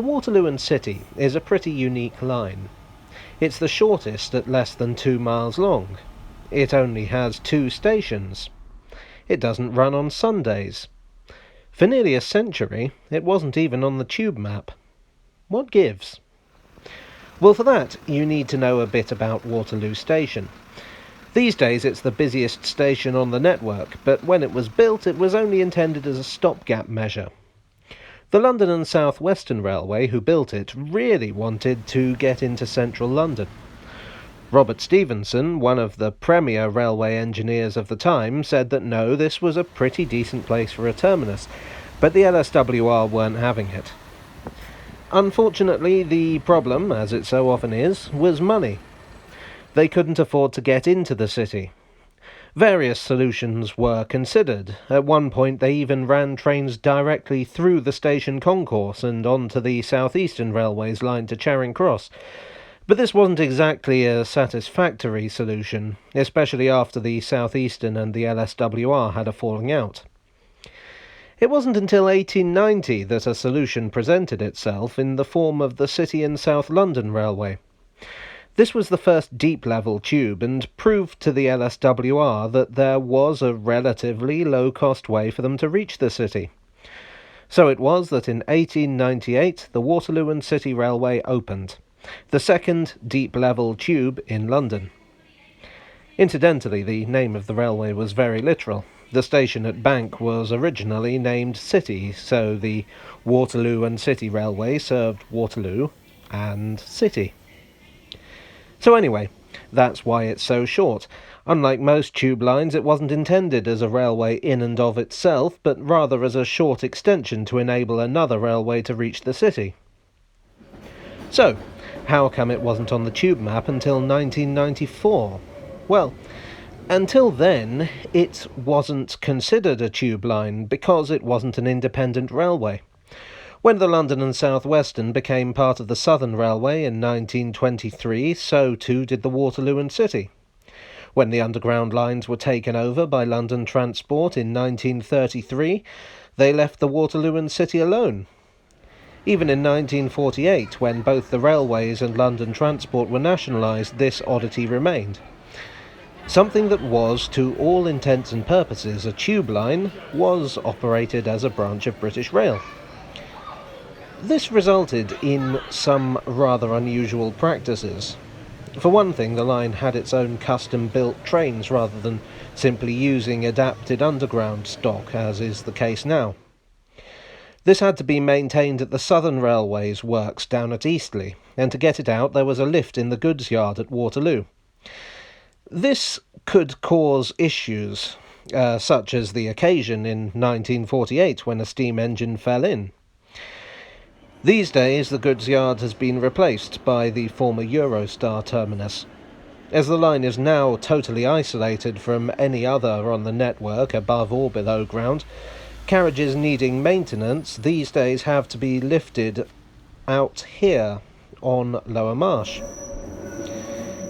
Waterloo and City is a pretty unique line. It's the shortest at less than 2 miles long. It only has 2 stations. It doesn't run on Sundays. For nearly a century, it wasn't even on the tube map. What gives? Well, for that, you need to know a bit about Waterloo Station. These days it's the busiest station on the network, but when it was built it was only intended as a stopgap measure. The London and South Western Railway, who built it, really wanted to get into central London. Robert Stephenson, one of the premier railway engineers of the time, said that no, this was a pretty decent place for a terminus, but the LSWR weren't having it. Unfortunately, the problem, as it so often is, was money. They couldn't afford to get into the city. Various solutions were considered. At one point they even ran trains directly through the station concourse and onto the South Eastern Railway's line to Charing Cross. But this wasn't exactly a satisfactory solution, especially after the South Eastern and the LSWR had a falling out. It wasn't until 1890 that a solution presented itself in the form of the City and South London Railway. This was the first deep-level tube and proved to the LSWR that there was a relatively low-cost way for them to reach the city. So it was that in 1898 the Waterloo and City Railway opened, the second deep-level tube in London. Incidentally, the name of the railway was very literal. The station at Bank was originally named City, so the Waterloo and City Railway served Waterloo and City. So anyway, that's why it's so short. Unlike most tube lines, it wasn't intended as a railway in and of itself, but rather as a short extension to enable another railway to reach the city. So, how come it wasn't on the tube map until 1994? Well, until then, it wasn't considered a tube line because it wasn't an independent railway. When the London and South Western became part of the Southern Railway in 1923, so too did the Waterloo and City. When the underground lines were taken over by London Transport in 1933, they left the Waterloo and City alone. Even in 1948, when both the railways and London Transport were nationalised, this oddity remained. Something that was, to all intents and purposes, a tube line, was operated as a branch of British Rail. This resulted in some rather unusual practices. For one thing, the line had its own custom-built trains rather than simply using adapted underground stock, as is the case now. This had to be maintained at the Southern Railway's works down at Eastleigh, and to get it out there was a lift in the goods yard at Waterloo. This could cause issues, such as the occasion in 1948 when a steam engine fell in. These days, the goods yard has been replaced by the former Eurostar terminus. As the line is now totally isolated from any other on the network above or below ground, carriages needing maintenance these days have to be lifted out here on Lower Marsh.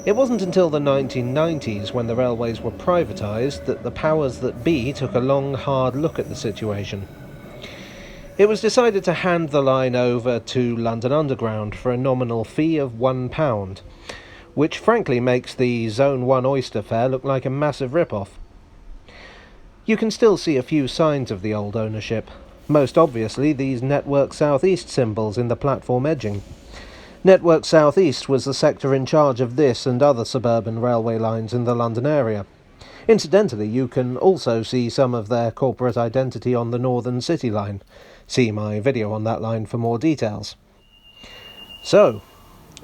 It wasn't until the 1990s, when the railways were privatised, that the powers that be took a long, hard look at the situation. It was decided to hand the line over to London Underground for a nominal fee of £1, which frankly makes the Zone 1 oyster fare look like a massive rip-off. You can still see a few signs of the old ownership, most obviously these Network South East symbols in the platform edging. Network South East was the sector in charge of this and other suburban railway lines in the London area. Incidentally, you can also see some of their corporate identity on the Northern City Line. See my video on that line for more details. So,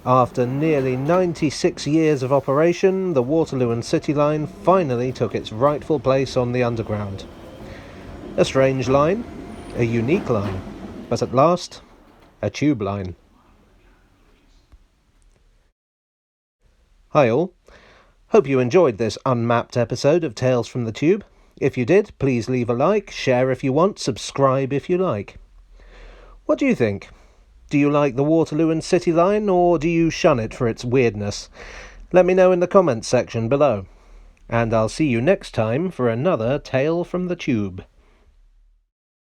after nearly 96 years of operation, the Waterloo and City Line finally took its rightful place on the Underground. A strange line, a unique line, but at last, a tube line. Hi all. Hope you enjoyed this unmapped episode of Tales from the Tube. If you did, please leave a like, share if you want, subscribe if you like. What do you think? Do you like the Waterloo and City Line, or do you shun it for its weirdness? Let me know in the comments section below. And I'll see you next time for another Tale from the Tube.